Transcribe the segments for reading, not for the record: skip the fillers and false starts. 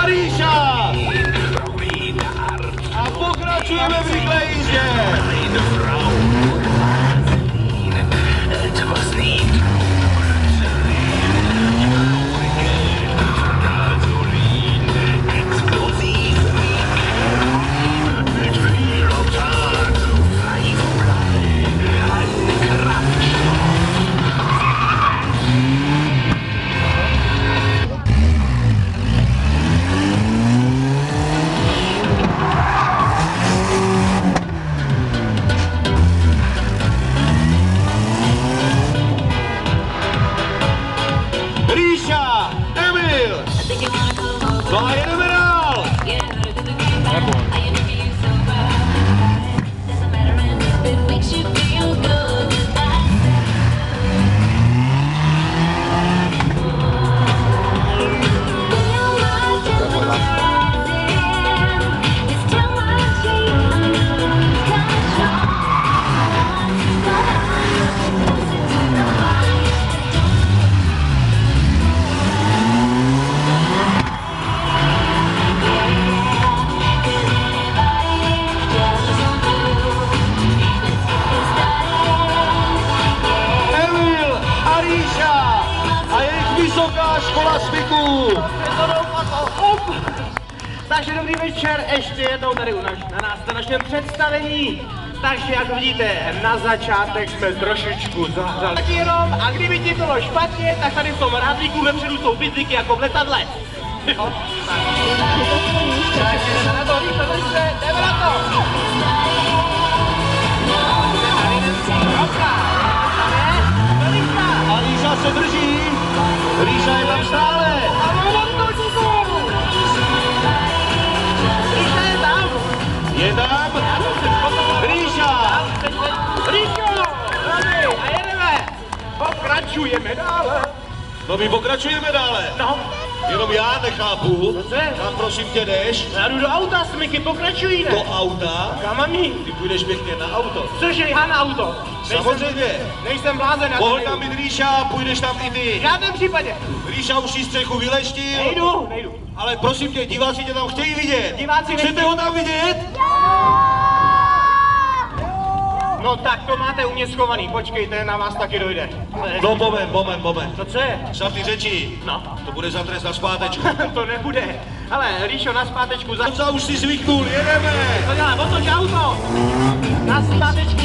a Ríša! A pokračujeme v rychlé jízdě! No a jedeme dál! Vysoká škola smyku! Takže dobrý večer, ještě jednou tady na nás na našem představení. Takže jak vidíte, na začátek jsme trošičku zahřali. Tak jenom, a kdyby ti bylo špatně, tak tady v tom rádlíku vepředu jsou pytlíky jako v letadle. Jo? Takže jdeme na to, jdeme na to! A Ríša se drží! Ríša je tam stále! Ríša je tam! Je tam! Ríša! Ríšo! A jedeme! Pokračujeme dále! No my pokračujeme dále! No! Jenom já nechápu, Co? kam prosím tě jdeš? Já jdu do auta, smyky, pokračují, ne? Do auta? Kam mám jít? Ty půjdeš pěkně na auto. Cože, já na auto? Samozřejmě. Nejsem blázen, já Mohl tam tam být Ríša, půjdeš tam i ty. v žádném případě. Ríša už jí střechu vyleštil. Nejdu. Ale prosím tě, diváci tě tam chtějí vidět. Diváci chcete ho tam vidět? No tak to máte u mě schovaný, počkejte, na vás taky dojde. No moment. To co je? Za ty řeči. No. To bude za trest na zpátečku. To nebude. Ale Ríšo, na zpátečku za... Co už si zvyknul, jedeme. To dělá, otoč auto. Na zpátečku.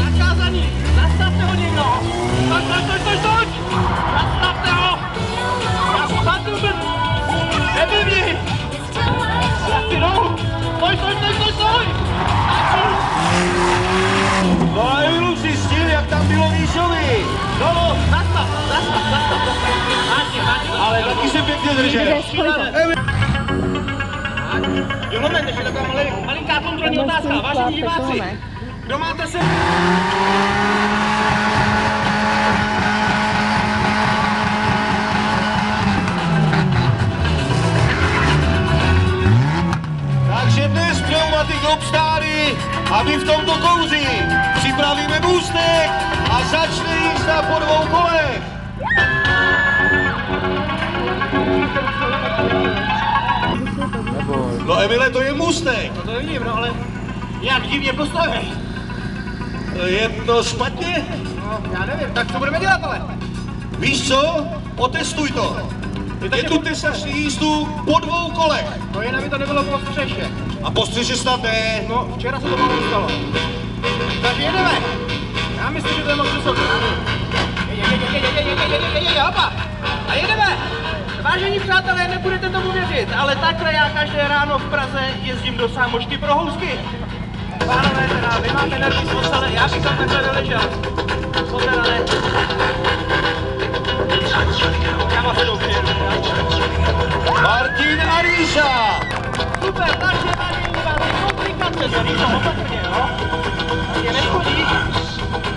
Zakázaný. Zastavte ho někdo. Toď. Zastavte ho. Zastavte ho. Neblbni. Jak ty jdou. Stoj. No a Emilu zjistil, jak tam bylo Ríšovi. No, zastav. Vážně. Ale taky se pěkně držel. Jo, moment, ještě taková malinká kontrolní otázka. Vážení diváci, kdo máte se... Takže dnes pneumatik Lobstáry a my v tomto kouzi připravíme můstek a začne jízda po 2 kolech. No Emile, to je můstek. No to vidím, no ale nějak divně postavený. Je to špatně? No, já nevím, tak co budeme dělat ale? Víš co? Otestuj to. Je tu testační jízdu po 2 kolech. No jen aby to nebylo po střeše. A po střeše snad ne. No, včera se to malo stalo. Takže jedeme. Já myslím, že to je moc vysoko. Hopa. A jedeme. Vážení přátelé, nebudete tomu věřit, ale takhle já každé ráno v Praze jezdím do Sámošky pro housky. Pánové, teda, vy máte nervy ale já bych tam takhle neležel. To teda ne. Já vás jedou přijedu. Martin a Ríša. Super, takže vážení diváci, komplikace se Ríšo opatrně, jo? Je neschodí,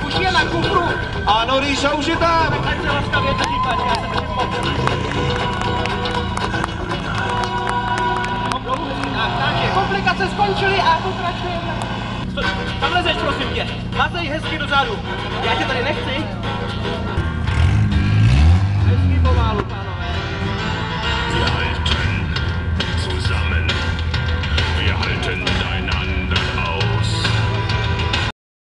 už je na kufru. Ano, Ríša už je tam. Tak se laskavě drží, páči, já se držím pomoci. Takže komplikace skončily a pokračujeme. Tam lezeš, prosím tě. Mazej hezky dozadu. Já tě tady nechci.